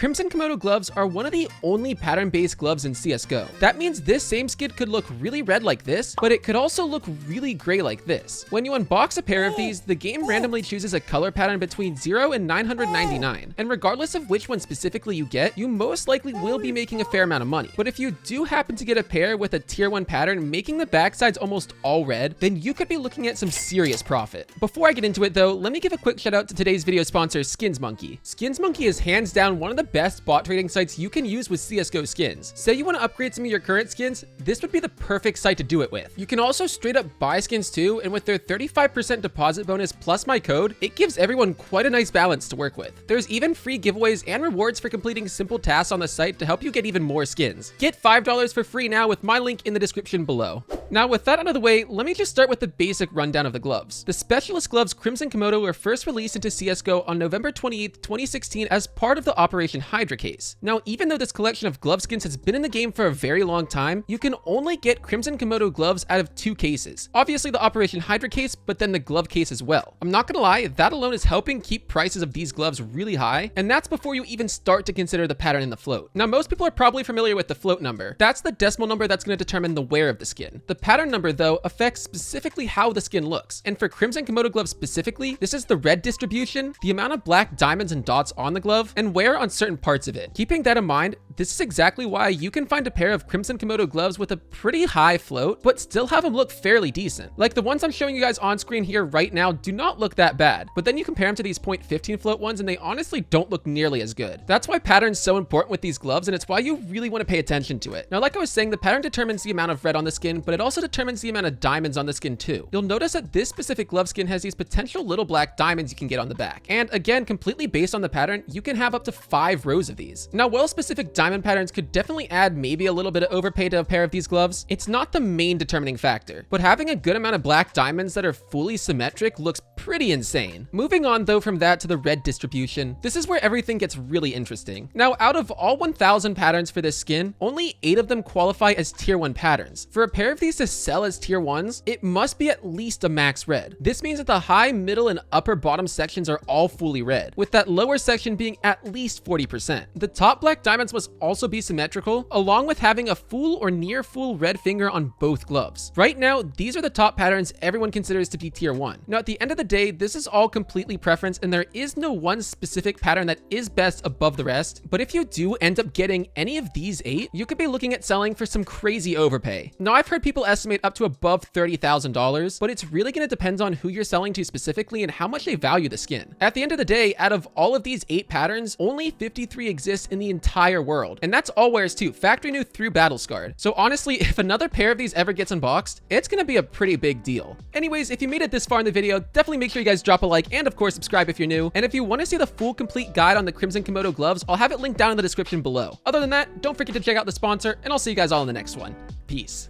Crimson Kimono gloves are one of the only pattern-based gloves in CSGO. That means this same skin could look really red like this, but it could also look really gray like this. When you unbox a pair of these, the game randomly chooses a color pattern between 0 and 999, and regardless of which one specifically you get, you most likely will be making a fair amount of money. But if you do happen to get a pair with a tier 1 pattern making the backsides almost all red, then you could be looking at some serious profit. Before I get into it though, let me give a quick shout out to today's video sponsor, SkinsMonkey. SkinsMonkey is hands down one of the best bot trading sites you can use with CSGO skins. Say you want to upgrade some of your current skins, this would be the perfect site to do it with. You can also straight up buy skins too, and with their 35% deposit bonus plus my code, it gives everyone quite a nice balance to work with. There's even free giveaways and rewards for completing simple tasks on the site to help you get even more skins. Get $5 for free now with my link in the description below. Now with that out of the way, let me just start with the basic rundown of the gloves. The specialist gloves Crimson Kimono were first released into CSGO on November 28th, 2016 as part of the Operation Hydra case. Now, even though this collection of glove skins has been in the game for a very long time, you can only get Crimson Kimono gloves out of 2 cases. Obviously the Operation Hydra case, but then the glove case as well. I'm not gonna lie, that alone is helping keep prices of these gloves really high, and that's before you even start to consider the pattern in the float. Now, most people are probably familiar with the float number. That's the decimal number that's gonna determine the wear of the skin. The pattern number, though, affects specifically how the skin looks. And for Crimson Kimono gloves specifically, this is the red distribution, the amount of black diamonds and dots on the glove, and wear on certain parts of it. Keeping that in mind, this is exactly why you can find a pair of Crimson Kimono gloves with a pretty high float, but still have them look fairly decent. Like the ones I'm showing you guys on screen here right now do not look that bad, but then you compare them to these 0.15 float ones and they honestly don't look nearly as good. That's why pattern's so important with these gloves, and it's why you really want to pay attention to it. Now, like I was saying, the pattern determines the amount of red on the skin, but it also determines the amount of diamonds on the skin too. You'll notice that this specific glove skin has these potential little black diamonds you can get on the back. And again, completely based on the pattern, you can have up to 5 rows of these. Now, while specific diamond patterns could definitely add maybe a little bit of overpay to a pair of these gloves, it's not the main determining factor. But having a good amount of black diamonds that are fully symmetric looks pretty insane. Moving on though from that to the red distribution, this is where everything gets really interesting. Now, out of all 1,000 patterns for this skin, only 8 of them qualify as tier 1 patterns. For a pair of these to sell as tier 1s, it must be at least a max red. This means that the high, middle, and upper bottom sections are all fully red, with that lower section being at least 40%. The top black diamonds must also be symmetrical, along with having a full or near full red finger on both gloves. Right now, these are the top patterns everyone considers to be tier 1. Now, at the end of the day, this is all completely preference, and there is no one specific pattern that is best above the rest, but if you do end up getting any of these 8, you could be looking at selling for some crazy overpay. Now, I've heard people estimate up to above $30,000, but it's really going to depend on who you're selling to specifically and how much they value the skin. At the end of the day, out of all of these 8 patterns, only 53 exist in the entire world, and that's all wears too, factory new through battle scarred. So honestly, if another pair of these ever gets unboxed, it's gonna be a pretty big deal. Anyways, if you made it this far in the video, definitely make sure you guys drop a like and of course subscribe if you're new. And if you want to see the full complete guide on the Crimson Kimono gloves, I'll have it linked down in the description below. Other than that, don't forget to check out the sponsor, and I'll see you guys all in the next one. Peace.